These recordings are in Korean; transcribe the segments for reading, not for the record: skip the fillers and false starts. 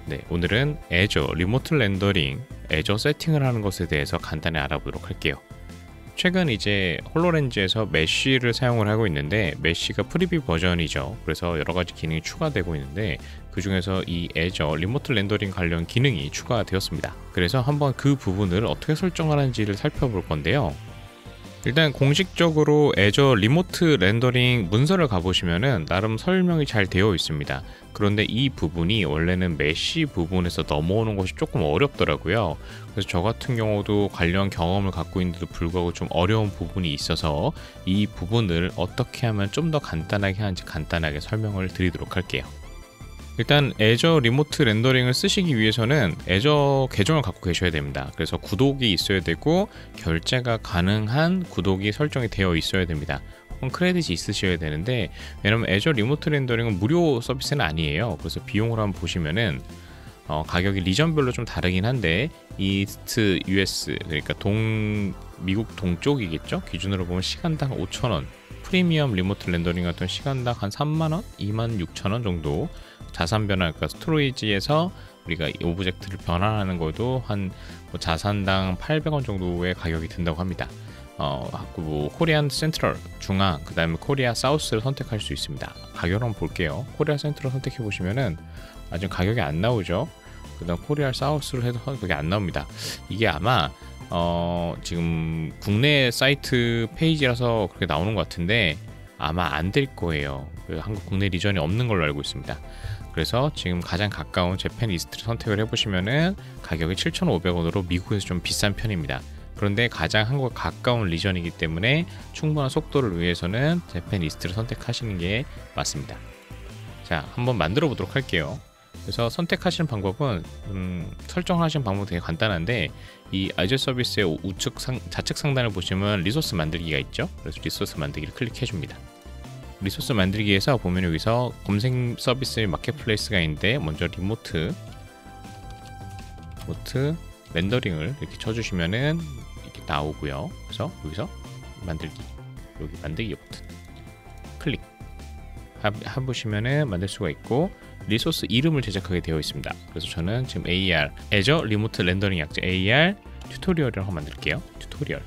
네, 오늘은 애저 리모트 렌더링, 애저 세팅을 하는 것에 대해서 간단히 알아보도록 할게요. 최근 이제 홀로렌즈에서 메쉬를 사용을 하고 있는데, 메쉬가 프리뷰 버전이죠. 그래서 여러 가지 기능이 추가되고 있는데, 그 중에서 이 애저 리모트 렌더링 관련 기능이 추가되었습니다. 그래서 한번 그 부분을 어떻게 설정하는지를 살펴볼 건데요. 일단 공식적으로 애저 리모트 렌더링 문서를 가보시면은 나름 설명이 잘 되어 있습니다. 그런데 이 부분이 원래는 메쉬 부분에서 넘어오는 것이 조금 어렵더라고요. 그래서 저 같은 경우도 관련 경험을 갖고 있는데도 불구하고 좀 어려운 부분이 있어서 이 부분을 어떻게 하면 좀 더 간단하게 하는지 간단하게 설명을 드리도록 할게요. 일단 애저 리모트 렌더링을 쓰시기 위해서는 애저 계정을 갖고 계셔야 됩니다. 그래서 구독이 있어야 되고 결제가 가능한 구독이 설정이 되어 있어야 됩니다. 혹은 크레딧이 있으셔야 되는데, 왜냐면 애저 리모트 렌더링은 무료 서비스는 아니에요. 그래서 비용을 한번 보시면은 가격이 리전별로 좀 다르긴 한데, 이스트 US, 그러니까 미국 동쪽이겠죠? 기준으로 보면 시간당 5,000원, 프리미엄 리모트 렌더링 같은 시간당 한 3만원, 26,000원 정도, 자산 변환, 그러니까 스토리지에서 우리가 이 오브젝트를 변환하는 것도 한 자산당 800원 정도의 가격이 든다고 합니다. 코리안 센트럴 중앙, 그 다음에 코리아 사우스를 선택할 수 있습니다. 가격을 한번 볼게요. 코리아 센트럴 선택해 보시면은 아직 가격이 안 나오죠. 그 다음 코리아 사우스를 해도 그게 안 나옵니다. 이게 아마 지금 국내 사이트 페이지라서 그렇게 나오는 것 같은데 아마 안 될 거예요. 한국 국내 리전이 없는 걸로 알고 있습니다. 그래서 지금 가장 가까운 재팬 이스트를 선택을 해보시면은 가격이 7,500원으로 미국에서 좀 비싼 편입니다. 그런데 가장 한국에 가까운 리전이기 때문에 충분한 속도를 위해서는 재팬 이스트를 선택하시는 게 맞습니다. 자, 한번 만들어 보도록 할게요. 그래서 선택하시는 방법은 설정하시는 방법은 되게 간단한데, 이 애저 서비스의 좌측 상단을 보시면 리소스 만들기가 있죠. 그래서 리소스 만들기를 클릭해 줍니다. 리소스 만들기에서 보면 여기서 검색 서비스 마켓플레이스가 있는데, 먼저 리모트 렌더링을 이렇게 쳐주시면은 이렇게 나오고요. 그래서 여기서 만들기, 여기 만들기 버튼 클릭 해보시면은 만들 수가 있고, 리소스 이름을 제작하게 되어 있습니다. 그래서 저는 지금 AR, 애저 리모트 렌더링 약자 AR 튜토리얼을 한번 만들게요. 튜토리얼.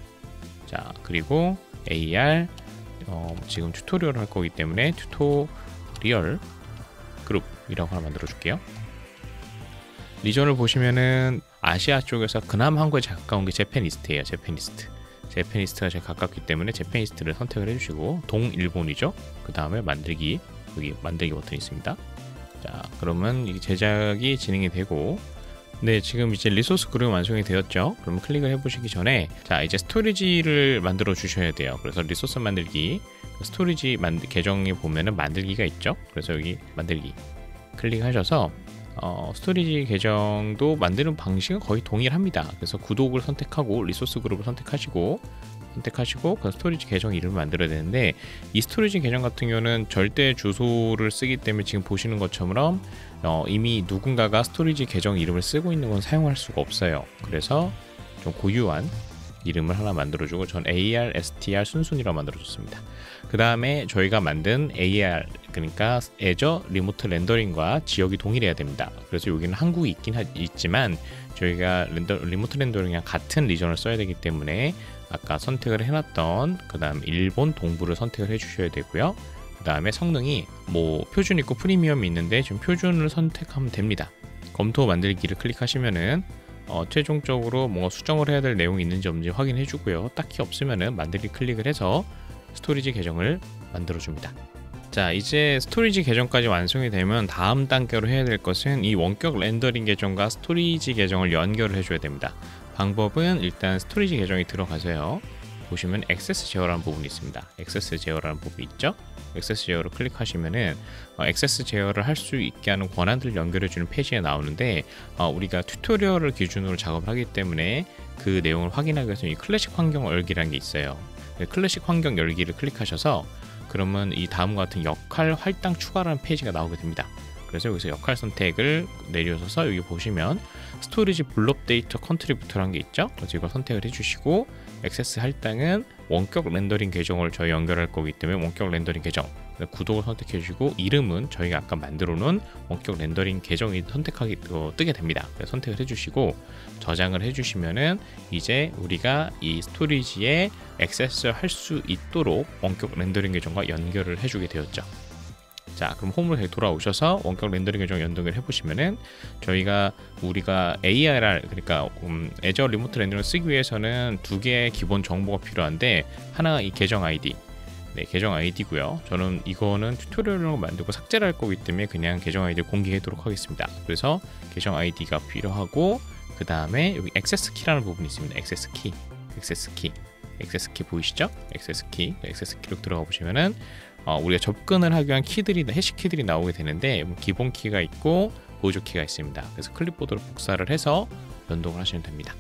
자, 그리고 AR 지금 튜토리얼을 할 거기 때문에 튜토리얼 그룹이라고 하나 만들어 줄게요. 리전을 보시면은 아시아 쪽에서 그나마 한국에 가까운 게 재팬이스트예요. 재팬이스트가 제일 가깝기 때문에 재팬이스트를 선택을 해주시고, 동일본이죠. 그 다음에 만들기, 여기 만들기 버튼이 있습니다. 자, 그러면 이게 제작이 진행이 되고, 네, 지금 이제 리소스 그룹이 완성이 되었죠. 그러면 클릭을 해보시기 전에, 자, 이제 스토리지를 만들어 주셔야 돼요. 그래서 리소스 만들기, 스토리지 계정에 보면은 만들기가 있죠. 그래서 여기 만들기 클릭하셔서 스토리지 계정도 만드는 방식은 거의 동일합니다. 그래서 구독을 선택하고 리소스 그룹을 선택하시고 그 스토리지 계정 이름을 만들어야 되는데, 이 스토리지 계정 같은 경우는 절대 주소를 쓰기 때문에 지금 보시는 것처럼 이미 누군가가 스토리지 계정 이름을 쓰고 있는 건 사용할 수가 없어요. 그래서 좀 고유한 이름을 하나 만들어주고, 전 AR, STR 순순이라고 만들어줬습니다. 그 다음에 저희가 만든 AR, 그러니까 애저 리모트 렌더링과 지역이 동일해야 됩니다. 그래서 여기는 한국이 있지만 저희가 리모트 렌더링이랑 같은 리전을 써야 되기 때문에 아까 선택을 해놨던 그 다음 일본 동부를 선택을 해주셔야 되고요. 그 다음에 성능이 표준 있고 프리미엄이 있는데 지금 표준을 선택하면 됩니다. 검토 만들기를 클릭하시면은 최종적으로 뭔가 수정을 해야 될 내용이 있는지 없는지 확인해 주고요. 딱히 없으면은 만들기 클릭을 해서 스토리지 계정을 만들어 줍니다. 자, 이제 스토리지 계정까지 완성이 되면 다음 단계로 해야 될 것은 이 원격 렌더링 계정과 스토리지 계정을 연결을 해줘야 됩니다. 방법은 일단 스토리지 계정에 들어가서요, 보시면 액세스 제어라는 부분이 있습니다. 액세스 제어라는 부분이 있죠. 액세스 제어를 클릭하시면은 액세스 제어를 할 수 있게 하는 권한들을 연결해주는 페이지가 나오는데, 우리가 튜토리얼을 기준으로 작업을 하기 때문에 그 내용을 확인하기 위해서 이 클래식 환경 열기라는 게 있어요. 클래식 환경 열기를 클릭하셔서 그러면 이 다음과 같은 역할 할당 추가라는 페이지가 나오게 됩니다. 그래서 여기서 역할 선택을 내려서서 여기 보시면 스토리지 블록 데이터 컨트리뷰터라는 게 있죠. 그래서 이걸 선택을 해주시고, 액세스 할당은 원격 렌더링 계정을 저희 연결할 거기 때문에 원격 렌더링 계정 구독을 선택해 주시고, 이름은 저희가 아까 만들어 놓은 원격 렌더링 계정이 선택하기 뜨게 됩니다. 그래서 선택을 해 주시고 저장을 해 주시면은 이제 우리가 이 스토리지에 액세스 할 수 있도록 원격 렌더링 계정과 연결을 해 주게 되었죠. 자, 그럼 홈으로 돌아오셔서 원격 렌더링 계정 연동을 해보시면은 우리가 ARR, 그러니까 애저 리모트 렌더링을 쓰기 위해서는 두 개의 기본 정보가 필요한데, 하나가 이 계정 아이디, 계정 아이디고요. 저는 이거는 튜토리얼로 만들고 삭제를 할 거기 때문에 그냥 계정 아이디를 공개하도록 하겠습니다. 그래서 계정 아이디가 필요하고, 그 다음에 여기 액세스 키라는 부분이 있습니다. 액세스 키 보이시죠? 액세스 키로 들어가 보시면은 우리가 접근을 하기 위한 키들이, 해시 키들이 나오게 되는데, 기본 키가 있고 보조 키가 있습니다. 그래서 클립보드로 복사를 해서 연동을 하시면 됩니다.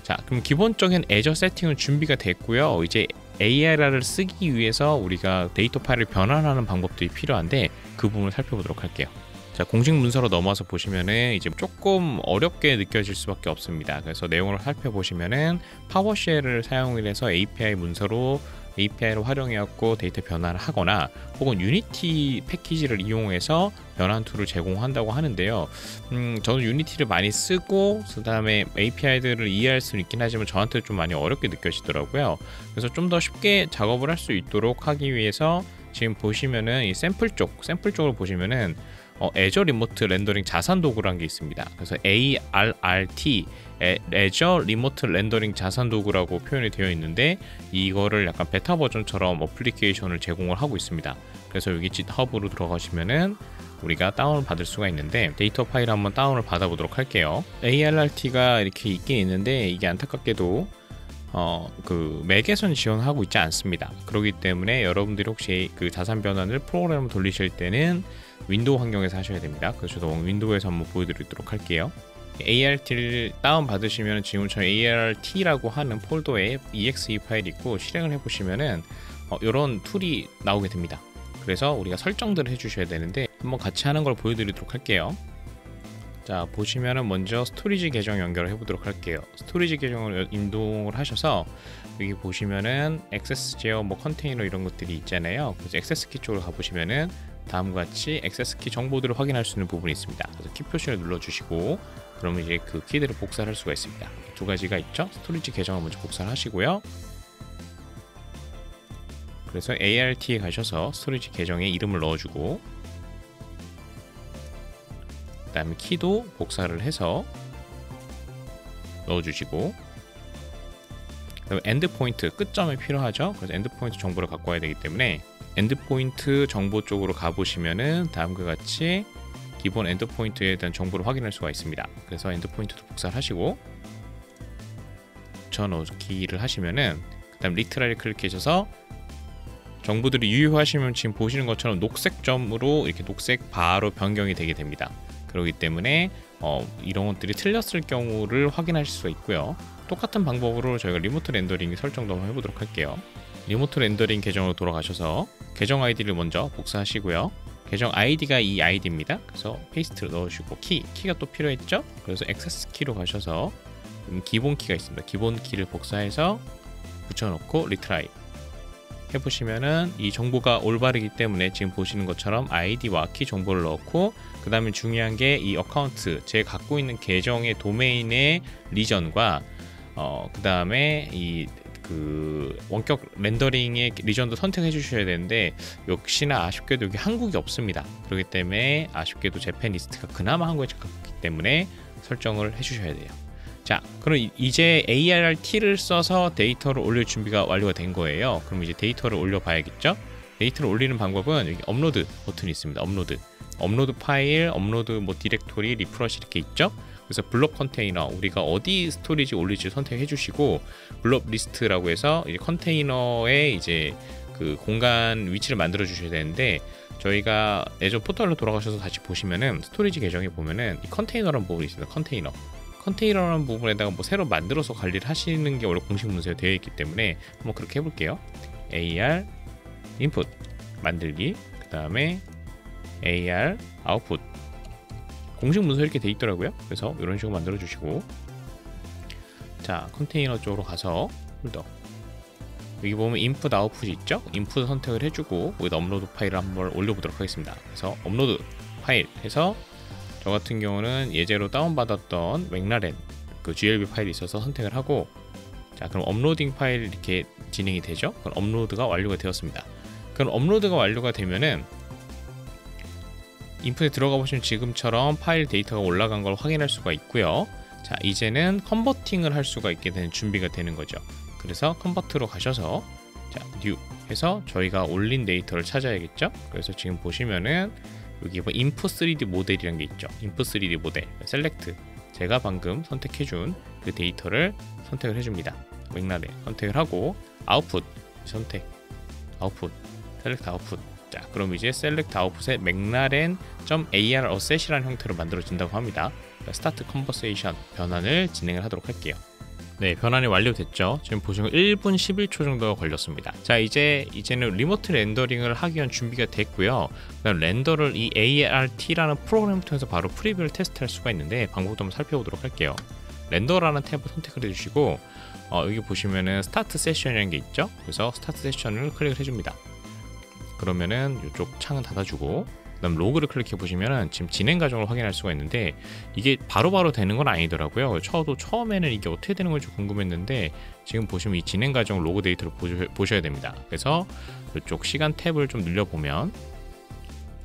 자, 그럼 기본적인 애저 세팅은 준비가 됐고요. 이제 ARR을 쓰기 위해서 우리가 데이터 파일을 변환하는 방법들이 필요한데, 그 부분을 살펴보도록 할게요. 자, 공식 문서로 넘어와서 보시면은 이제 조금 어렵게 느껴질 수밖에 없습니다. 그래서 내용을 살펴보시면은 파워쉘을 사용해서 API로 활용해갖고 데이터 변환을 하거나, 혹은 유니티 패키지를 이용해서 변환 툴을 제공한다고 하는데요. 저는 유니티를 많이 쓰고 그 다음에 API들을 이해할 수는 있긴 하지만 저한테 좀 많이 어렵게 느껴지더라고요. 그래서 좀 더 쉽게 작업을 할 수 있도록 하기 위해서 지금 보시면은 이 샘플 쪽을 보시면은 애저 리모트 렌더링 자산 도구라는 게 있습니다. 그래서 ARRT, 애저 리모트 렌더링 자산 도구라고 표현이 되어 있는데, 이거를 약간 베타 버전처럼 어플리케이션을 제공을 하고 있습니다. 그래서 여기 GitHub으로 들어가시면은 우리가 다운을 받을 수가 있는데, 데이터 파일 한번 다운을 받아 보도록 할게요. ARRT가 이렇게 있긴 있는데, 이게 안타깝게도 그 맥에선 지원하고 있지 않습니다. 그렇기 때문에 여러분들이 혹시 그 자산 변환을 프로그램을 돌리실 때는 윈도우 환경에서 하셔야 됩니다. 그래서 저도 윈도우에서 한번 보여드리도록 할게요. ART를 다운 받으시면 지금 저 ART라고 하는 폴더에 exe 파일이 있고, 실행을 해보시면은 이런 툴이 나오게 됩니다. 그래서 우리가 설정들을 해주셔야 되는데, 한번 같이 하는 걸 보여드리도록 할게요. 자, 보시면은 먼저 스토리지 계정 연결을 해보도록 할게요. 스토리지 계정을 이동을 하셔서 여기 보시면은 액세스 제어, 컨테이너 이런 것들이 있잖아요. 그래서 액세스 키 쪽으로 가보시면은 다음과 같이 액세스 키 정보들을 확인할 수 있는 부분이 있습니다. 그래서 키 표시를 눌러주시고, 그러면 이제 그 키들을 복사를 할 수가 있습니다. 두 가지가 있죠. 스토리지 계정을 먼저 복사를 하시고요. 그래서 ART에 가셔서 스토리지 계정에 이름을 넣어주고, 그 다음에 키도 복사를 해서 넣어주시고, 그다음에 엔드포인트, 끝점이 필요하죠. 그래서 엔드포인트 정보를 갖고 와야 되기 때문에 엔드포인트 정보 쪽으로 가보시면은 다음과 같이 기본 엔드포인트에 대한 정보를 확인할 수가 있습니다. 그래서 엔드포인트도 복사를 하시고 붙여넣기를 하시면은, 그 다음 리트라이를 클릭해줘서 정보들이 유효하시면 지금 보시는 것처럼 녹색 점으로 이렇게 녹색 바로 변경이 되게 됩니다. 그렇기 때문에 이런 것들이 틀렸을 경우를 확인하실 수가 있고요. 똑같은 방법으로 저희가 리모트 렌더링 설정도 한번 해보도록 할게요. 리모트 렌더링 계정으로 돌아가셔서 계정 아이디를 먼저 복사하시고요. 계정 아이디가 이 아이디입니다. 그래서 페이스트를 넣어주시고, 키가 또 필요했죠? 그래서 액세스 키로 가셔서 기본 키가 있습니다. 기본 키를 복사해서 붙여놓고 리트라이 해보시면은 이 정보가 올바르기 때문에 지금 보시는 것처럼 아이디와 키 정보를 넣고, 그 다음에 중요한 게 이 어카운트, 제가 갖고 있는 계정의 도메인의 리전과 그 다음에 그 원격 렌더링의 리전도 선택해 주셔야 되는데, 역시나 아쉽게도 여기 한국이 없습니다. 그렇기 때문에 아쉽게도 재팬리스트가 그나마 한국에 가깝기 때문에 설정을 해 주셔야 돼요. 자, 그럼 이제 ARRT를 써서 데이터를 올릴 준비가 완료가 된 거예요. 그럼 이제 데이터를 올려 봐야겠죠? 데이터를 올리는 방법은 여기 업로드 버튼이 있습니다. 업로드 파일, 업로드 디렉토리, 리프러시 이렇게 있죠? 그래서 블록 컨테이너, 우리가 어디 스토리지 올릴지 선택해 주시고, 블록 리스트라고 해서 이제 컨테이너에 이제 그 공간 위치를 만들어 주셔야 되는데, 저희가 예전 포털로 돌아가셔서 다시 보시면은 스토리지 계정에 보면은 이 컨테이너라는 부분이 있습니다. 컨테이너라는 부분에다가 새로 만들어서 관리를 하시는 게 원래 공식 문서에 되어 있기 때문에 한번 그렇게 해볼게요. AR 인풋 만들기, 그 다음에 AR 아웃풋, 공식 문서 이렇게 돼 있더라고요. 그래서 이런 식으로 만들어 주시고, 자, 컨테이너 쪽으로 가서 폴더, 여기 보면 인풋 아웃풋이 있죠? 인풋 선택을 해주고 여기다 업로드 파일을 한번 올려보도록 하겠습니다. 그래서 업로드 파일 해서 저 같은 경우는 예제로 다운받았던 맥라렌 그 GLB 파일이 있어서 선택을 하고, 자 그럼 업로딩 파일 이렇게 진행이 되죠? 그럼 업로드가 완료가 되었습니다. 그럼 업로드가 완료가 되면은 인풋에 들어가 보시면 지금처럼 파일 데이터가 올라간 걸 확인할 수가 있고요. 자 이제는 컨버팅을 할 수가 있게 되는 준비가 되는 거죠. 그래서 컨버트로 가셔서 자 뉴 해서 저희가 올린 데이터를 찾아야겠죠. 그래서 지금 보시면은 여기 뭐 인풋 3D 모델이라는 게 있죠. 인풋 3D 모델 셀렉트, 제가 방금 선택해준 그 데이터를 선택을 해줍니다. 맥라렌 선택을 하고 아웃풋 선택, 아웃풋 셀렉트 아웃풋. 자 그럼 이제 셀렉트 아웃풋에 맥라렌.ar 어셋이라는 형태로 만들어진다고 합니다. 스타트 컨버세이션 변환을 진행을 하도록 할게요. 네, 변환이 완료됐죠. 지금 보시면 1분 11초 정도가 걸렸습니다. 자 이제는 리모트 렌더링을 하기 위한 준비가 됐고요. 그다음 렌더를 이 ART라는 프로그램을 통해서 바로 프리뷰를 테스트할 수가 있는데 방법도 한번 살펴보도록 할게요. 렌더라는 탭을 선택을 해주시고 여기 보시면은 스타트 세션이라는 게 있죠. 그래서 스타트 세션을 클릭을 해줍니다. 그러면은 이쪽 창은 닫아주고, 그다음 로그를 클릭해 보시면은 지금 진행 과정을 확인할 수가 있는데 이게 바로바로 되는 건 아니더라고요. 저도 처음에는 이게 어떻게 되는 건지 궁금했는데 지금 보시면 이 진행 과정 로그 데이터를 보셔야 됩니다. 그래서 이쪽 시간 탭을 좀 늘려보면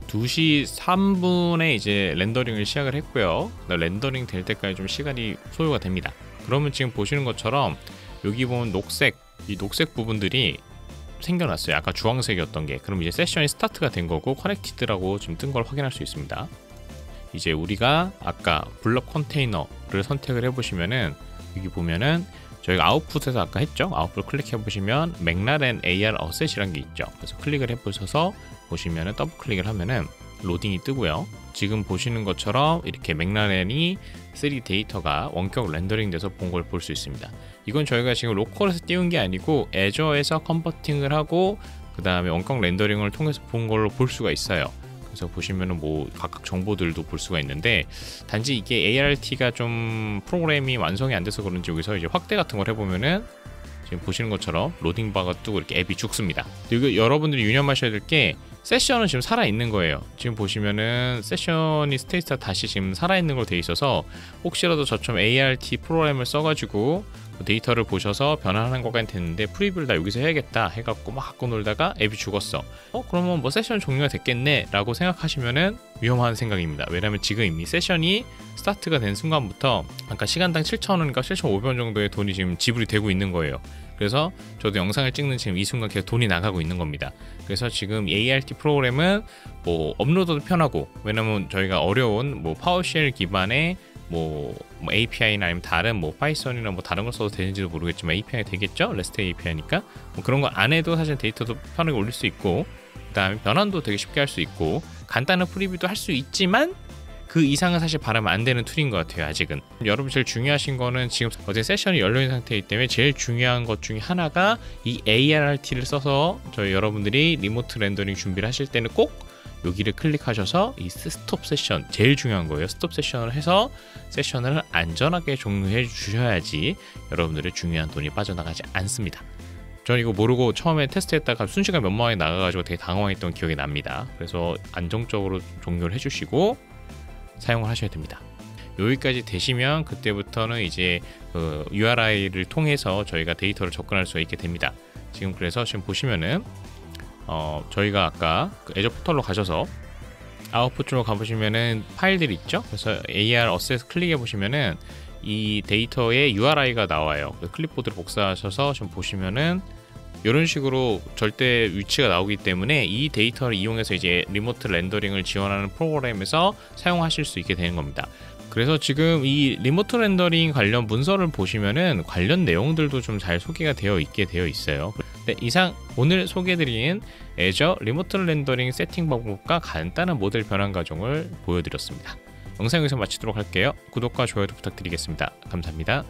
2시 3분에 이제 렌더링을 시작을 했고요. 렌더링 될 때까지 좀 시간이 소요가 됩니다. 그러면 지금 보시는 것처럼 여기 보면 이 녹색 부분들이 생겨났어요. 아까 주황색이었던 게. 그럼 이제 세션이 스타트가 된 거고 커넥티드라고 지금 뜬 걸 확인할 수 있습니다. 이제 우리가 아까 블럭 컨테이너를 선택을 해보시면은 여기 보면은 저희가 아웃풋에서 아까 했죠. 아웃풋 클릭해 보시면 맥라렌 AR 어셋이란 게 있죠. 그래서 클릭을 해보셔서 보시면은 더블 클릭을 하면은 로딩이 뜨고요. 지금 보시는 것처럼 이렇게 맥라렌이 3D 데이터가 원격 렌더링 돼서 본 걸 볼 수 있습니다. 이건 저희가 지금 로컬에서 띄운 게 아니고 애저에서 컨버팅을 하고 그 다음에 원격 렌더링을 통해서 본 걸로 볼 수가 있어요. 그래서 보시면은 뭐 각각 정보들도 볼 수가 있는데, 단지 이게 ART가 좀 프로그램이 완성이 안 돼서 그런지 여기서 이제 확대 같은 걸 해보면은 지금 보시는 것처럼 로딩 바가 뜨고 이렇게 앱이 죽습니다. 이거 여러분들이 유념하셔야 될 게 세션은 지금 살아있는 거예요. 지금 보시면은 세션이 스테이트가 다시 지금 살아있는 걸로 돼 있어서 혹시라도 저처럼 ART 프로그램을 써가지고 데이터를 보셔서 변환하는 거가 됐는데 프리뷰를 다 여기서 해야겠다 해갖고 막 갖고 놀다가 앱이 죽었어. 그러면 뭐 세션 종료가 됐겠네 라고 생각하시면은 위험한 생각입니다. 왜냐면 지금 이미 세션이 스타트가 된 순간부터 아까 시간당 7,000원인가 7,500원 정도의 돈이 지금 지불이 되고 있는 거예요. 그래서 저도 영상을 찍는 지금 이 순간 계속 돈이 나가고 있는 겁니다. 그래서 지금 ART 프로그램은 뭐 업로드도 편하고, 왜냐면 저희가 어려운 뭐 파워쉘 기반의 뭐 API나 아니면 다른 뭐 파이썬이나 뭐 다른 걸 써도 되는지도 모르겠지만 API가 되겠죠? REST API니까 뭐 그런 거 안 해도 사실 데이터도 편하게 올릴 수 있고, 그다음에 변환도 되게 쉽게 할 수 있고 간단한 프리뷰도 할 수 있지만 그 이상은 사실 바라면 안 되는 툴인 것 같아요. 아직은. 여러분 제일 중요하신 거는 지금 어제 세션이 열려있는 상태이기 때문에 제일 중요한 것 중에 하나가 이 ART를 써서 저희 여러분들이 리모트 렌더링 준비를 하실 때는 꼭 여기를 클릭하셔서 이 스톱 세션, 제일 중요한 거예요. 스톱 세션을 해서 세션을 안전하게 종료해 주셔야지 여러분들의 중요한 돈이 빠져나가지 않습니다. 저는 이거 모르고 처음에 테스트했다가 순식간 몇만 원이 나가가지고 되게 당황했던 기억이 납니다. 그래서 안정적으로 종료를 해주시고 사용을 하셔야 됩니다. 여기까지 되시면 그때부터는 이제 URI를 통해서 저희가 데이터를 접근할 수 있게 됩니다. 그래서 지금 보시면은 저희가 아까 그 애저 포털로 가셔서 아웃풋 쪽으로 가보시면은 파일들이 있죠. 그래서 AR 어셋 클릭해 보시면은 이 데이터의 URI가 나와요. 클립보드를 복사하셔서 지금 보시면은 이런 식으로 절대 위치가 나오기 때문에 이 데이터를 이용해서 이제 리모트 렌더링을 지원하는 프로그램에서 사용하실 수 있게 되는 겁니다. 그래서 지금 이 리모트 렌더링 관련 문서를 보시면은 관련 내용들도 좀 잘 소개가 되어 있어요. 네, 이상 오늘 소개해드린 애저 리모트 렌더링 세팅 방법과 간단한 모델 변환 과정을 보여드렸습니다. 영상 여기서 마치도록 할게요. 구독과 좋아요도 부탁드리겠습니다. 감사합니다.